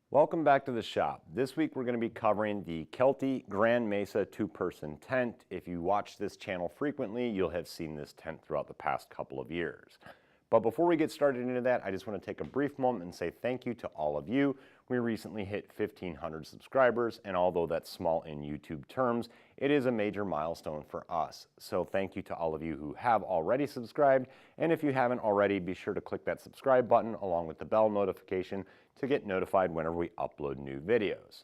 Welcome back to the shop. This week we're going to be covering the Kelty Grand Mesa two-person tent. If you watch this channel frequently, you'll have seen this tent throughout the past couple of years. But before we get started into that, I just want to take a brief moment and say thank you to all of you. We recently hit 1,500 subscribers, and although that's small in YouTube terms, it is a major milestone for us. So thank you to all of you who have already subscribed, and if you haven't already, be sure to click that subscribe button along with the bell notification to get notified whenever we upload new videos.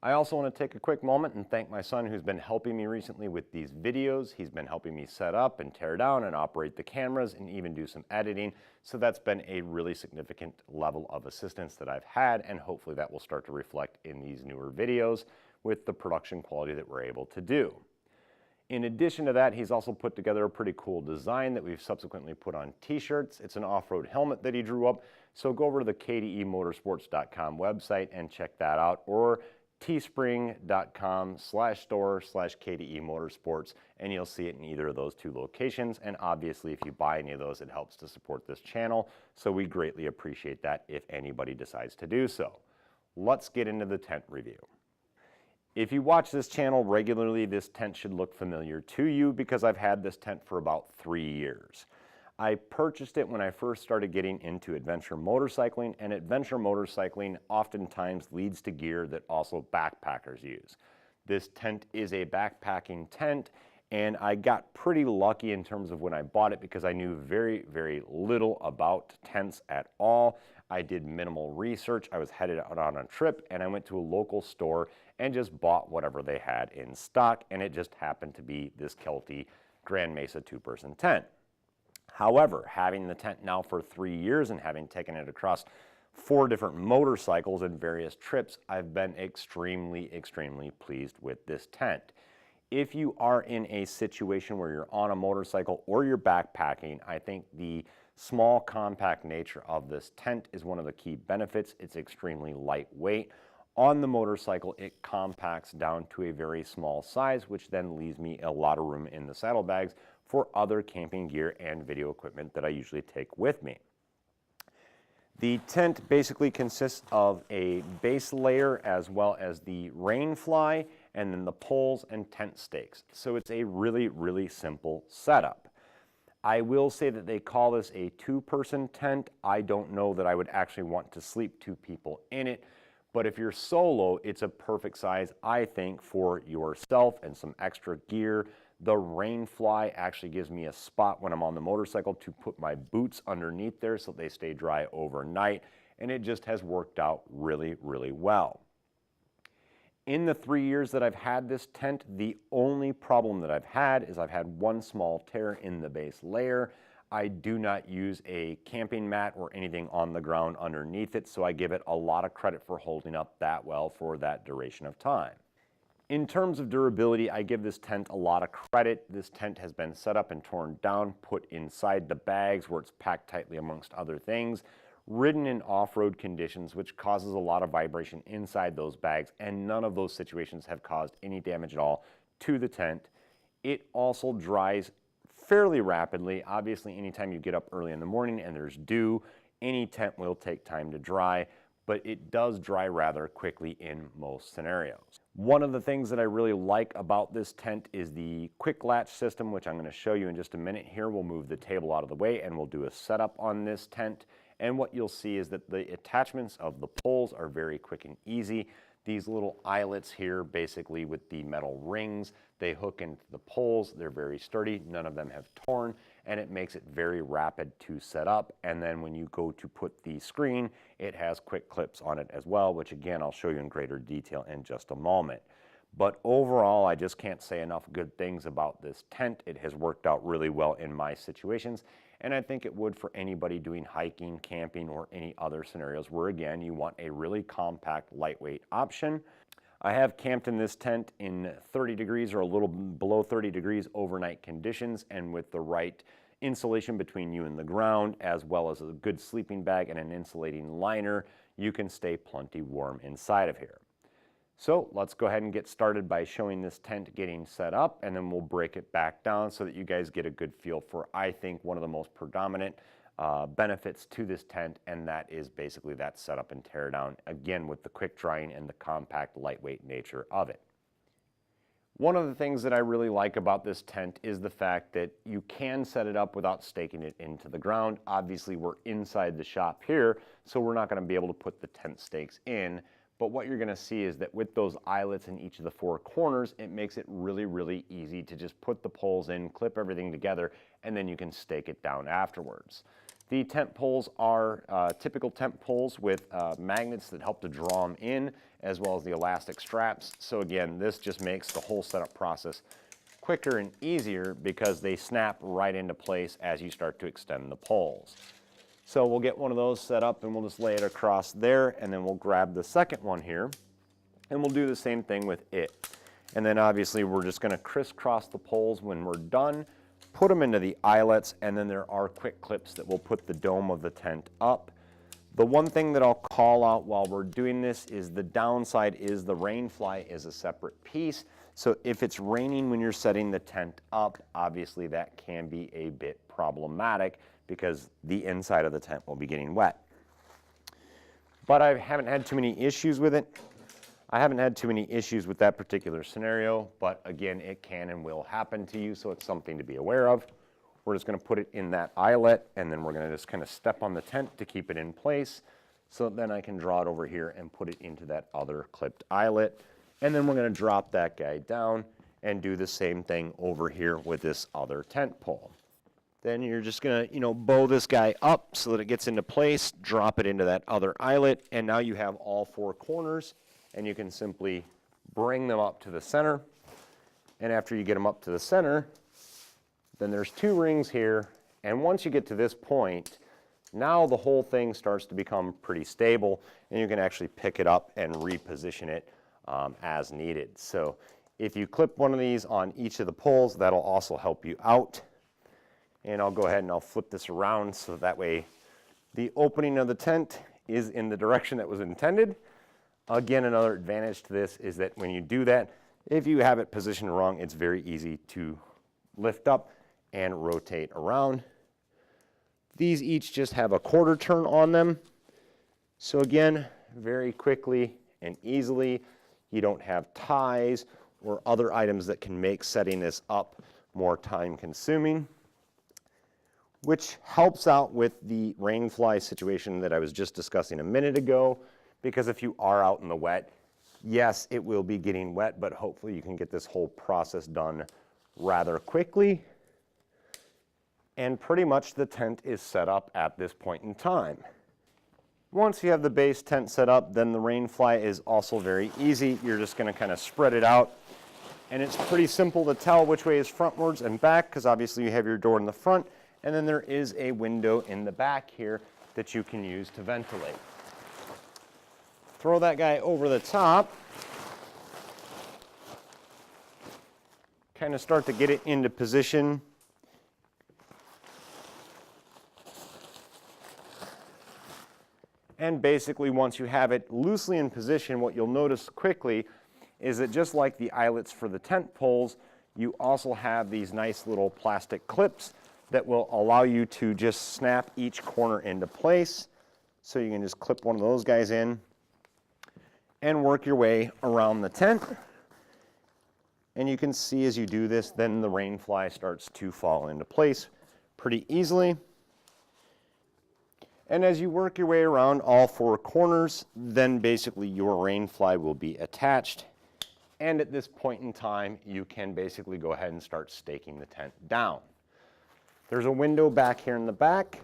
I also want to take a quick moment and thank my son who's been helping me recently with these videos. He's been helping me set up and tear down and operate the cameras and even do some editing. So that's been a really significant level of assistance that I've had, and hopefully that will start to reflect in these newer videos with the production quality that we're able to do. In addition to that, he's also put together a pretty cool design that we've subsequently put on t-shirts. It's an off-road helmet that he drew up. So go over to the ktemotorsports.com website and check that out, or teespring.com/store/KDE Motorsports, and you'll see it in either of those two locations. And obviously, if you buy any of those, it helps to support this channel. So we greatly appreciate that if anybody decides to do so. Let's get into the tent review. If you watch this channel regularly, this tent should look familiar to you because I've had this tent for about 3 years. I purchased it when I first started getting into adventure motorcycling, and adventure motorcycling oftentimes leads to gear that also backpackers use. This tent is a backpacking tent, and I got pretty lucky in terms of when I bought it because I knew very, very little about tents at all. I did minimal research. I was headed out on a trip, and I went to a local store and just bought whatever they had in stock, and it just happened to be this Kelty Grand Mesa two-person tent. However, having the tent now for 3 years and having taken it across 4 different motorcycles and various trips, I've been extremely pleased with this tent. If you are in a situation where you're on a motorcycle or you're backpacking, I think the small compact nature of this tent is one of the key benefits. It's extremely lightweight. On the motorcycle, it compacts down to a very small size, which then leaves me a lot of room in the saddlebags for other camping gear and video equipment that I usually take with me. The tent basically consists of a base layer as well as the rain fly and then the poles and tent stakes. So it's a really simple setup. I will say that they call this a two-person tent. I don't know that I would actually want to sleep 2 people in it, but if you're solo, it's a perfect size, I think, for yourself and some extra gear. The rain fly actually gives me a spot when I'm on the motorcycle to put my boots underneath there so they stay dry overnight, and it just has worked out really well. In the 3 years that I've had this tent, the only problem that I've had is I've had one small tear in the base layer. I do not use a camping mat or anything on the ground underneath it, so I give it a lot of credit for holding up that well for that duration of time. In terms of durability, I give this tent a lot of credit. This tent has been set up and torn down, put inside the bags where it's packed tightly amongst other things, ridden in off-road conditions, which causes a lot of vibration inside those bags, and none of those situations have caused any damage at all to the tent. It also dries fairly rapidly. Obviously, anytime you get up early in the morning and there's dew, any tent will take time to dry, but it does dry rather quickly in most scenarios. One of the things that I really like about this tent is the quick latch system, which I'm going to show you in just a minute here. We'll move the table out of the way and we'll do a setup on this tent. And what you'll see is that the attachments of the poles are very quick and easy. These little eyelets here, basically with the metal rings, they hook into the poles. They're very sturdy. None of them have torn, and it makes it very rapid to set up. And then when you go to put the screen, it has quick clips on it as well, which again, I'll show you in greater detail in just a moment. But overall, I just can't say enough good things about this tent. It has worked out really well in my situations, and I think it would for anybody doing hiking, camping, or any other scenarios where, again, you want a really compact, lightweight option. I have camped in this tent in 30 degrees or a little below 30 degrees overnight conditions, and with the right insulation between you and the ground, as well as a good sleeping bag and an insulating liner, you can stay plenty warm inside of here. So let's go ahead and get started by showing this tent getting set up, and then we'll break it back down so that you guys get a good feel for, I think, one of the most predominant benefits to this tent, and that is basically that setup and tear down, again with the quick drying and the compact, lightweight nature of it. One of the things that I really like about this tent is the fact that you can set it up without staking it into the ground. Obviously, we're inside the shop here, so we're not going to be able to put the tent stakes in. But what you're going to see is that with those eyelets in each of the four corners, it makes it really, really easy to just put the poles in, clip everything together, and then you can stake it down afterwards. The tent poles are typical tent poles with magnets that help to draw them in, as well as the elastic straps. So again, this just makes the whole setup process quicker and easier because they snap right into place as you start to extend the poles. So we'll get one of those set up and we'll just lay it across there, and then we'll grab the second one here and we'll do the same thing with it. And then obviously we're just going to crisscross the poles when we're done, put them into the eyelets, and then there are quick clips that will put the dome of the tent up. The one thing that I'll call out while we're doing this is the downside is the rain fly is a separate piece. So if it's raining when you're setting the tent up, obviously that can be a bit problematic because the inside of the tent will be getting wet. But I haven't had too many issues with it. I haven't had too many issues with that particular scenario, but again, it can and will happen to you, so it's something to be aware of. We're just going to put it in that eyelet, and then we're going to just kind of step on the tent to keep it in place. So then I can draw it over here and put it into that other clipped eyelet. And then we're going to drop that guy down and do the same thing over here with this other tent pole. Then you're just going to, bow this guy up so that it gets into place, drop it into that other eyelet, and now you have all four corners, and you can simply bring them up to the center. And after you get them up to the center, then there's two rings here, and once you get to this point, now the whole thing starts to become pretty stable, and you can actually pick it up and reposition it as needed. So if you clip one of these on each of the poles, that'll also help you out. And I'll go ahead and I'll flip this around so that way the opening of the tent is in the direction that was intended. Again, another advantage to this is that when you do that, if you have it positioned wrong, it's very easy to lift up and rotate around. These each just have a quarter turn on them. So again, very quickly and easily, you don't have ties or other items that can make setting this up more time consuming, which helps out with the rain fly situation that I was just discussing a minute ago, because if you are out in the wet, yes, it will be getting wet, but hopefully you can get this whole process done rather quickly. And pretty much the tent is set up at this point in time. Once you have the base tent set up, then the rain fly is also very easy. You're just going to kind of spread it out. And it's pretty simple to tell which way is frontwards and back, because obviously you have your door in the front, and then there is a window in the back here that you can use to ventilate. Throw that guy over the top. Kind of start to get it into position. And basically, once you have it loosely in position, what you'll notice quickly is that just like the eyelets for the tent poles, you also have these nice little plastic clips that will allow you to just snap each corner into place. So you can just clip one of those guys in and work your way around the tent. And you can see as you do this, then the rain fly starts to fall into place pretty easily. And as you work your way around all four corners, then basically your rain fly will be attached. And at this point in time, you can basically go ahead and start staking the tent down. There's a window back here in the back.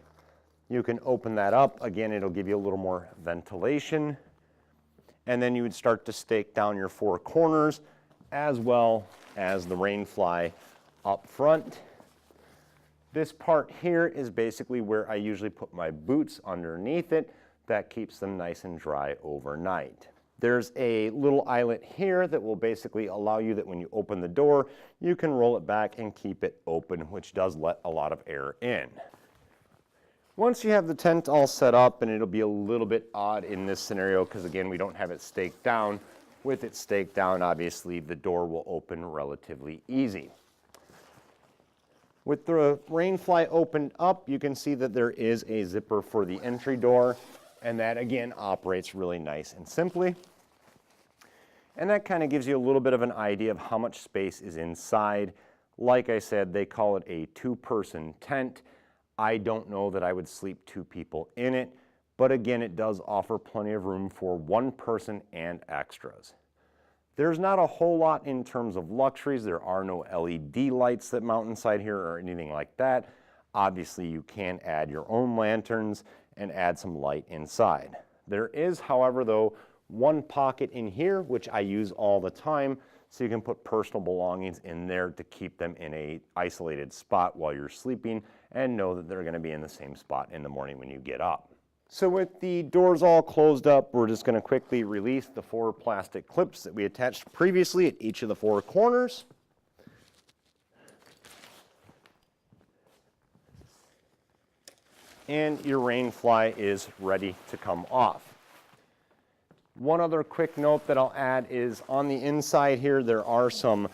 You can open that up. Again, it'll give you a little more ventilation. And then you would start to stake down your four corners as well as the rain fly up front. This part here is basically where I usually put my boots underneath it. That keeps them nice and dry overnight. There's a little eyelet here that will basically allow you that when you open the door, you can roll it back and keep it open, which does let a lot of air in. Once you have the tent all set up, and it'll be a little bit odd in this scenario because again, we don't have it staked down. With it staked down, obviously the door will open relatively easy. With the rain fly opened up, you can see that there is a zipper for the entry door, and that again operates really nice and simply. And that kind of gives you a little bit of an idea of how much space is inside. Like I said, they call it a 2-person tent. I don't know that I would sleep 2 people in it, but again, it does offer plenty of room for 1 person and extras. There's not a whole lot in terms of luxuries. There are no LED lights that mount inside here or anything like that. Obviously, you can add your own lanterns and add some light inside. There is, however, though, 1 pocket in here, which I use all the time, so you can put personal belongings in there to keep them in a isolated spot while you're sleeping and know that they're going to be in the same spot in the morning when you get up. So with the doors all closed up, we're just going to quickly release the 4 plastic clips that we attached previously at each of the 4 corners. And your rain fly is ready to come off. One other quick note that I'll add is on the inside here, there are some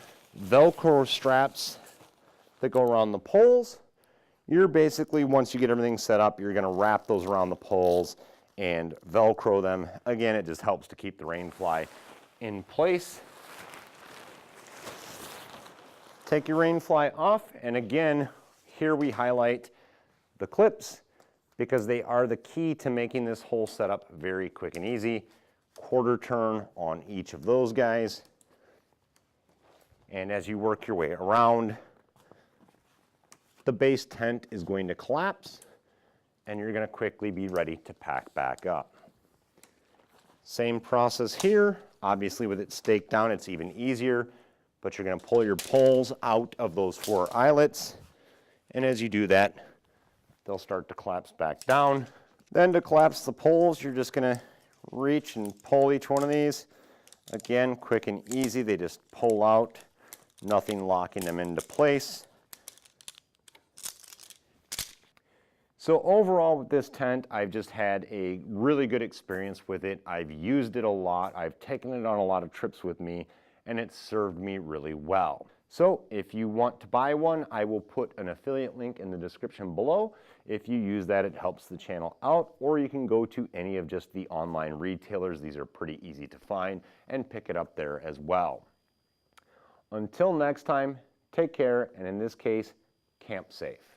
Velcro straps that go around the poles. You're basically, once you get everything set up, you're going to wrap those around the poles and Velcro them. Again, it just helps to keep the rain fly in place. Take your rain fly off, and again, here we highlight the clips because they are the key to making this whole setup very quick and easy. 1/4 turn on each of those guys. And as you work your way around, the base tent is going to collapse and you're going to quickly be ready to pack back up. Same process here. Obviously with it staked down, it's even easier, but you're going to pull your poles out of those 4 eyelets. And as you do that, they'll start to collapse back down. Then to collapse the poles, you're just going to reach and pull each one of these. Again, quick and easy. They just pull out, nothing locking them into place. So overall with this tent, I've just had a really good experience with it. I've used it a lot. I've taken it on a lot of trips with me, and it's served me really well. So if you want to buy one, I will put an affiliate link in the description below. If you use that, it helps the channel out, or you can go to any of just the online retailers. These are pretty easy to find, and pick it up there as well. Until next time, take care, and in this case, camp safe.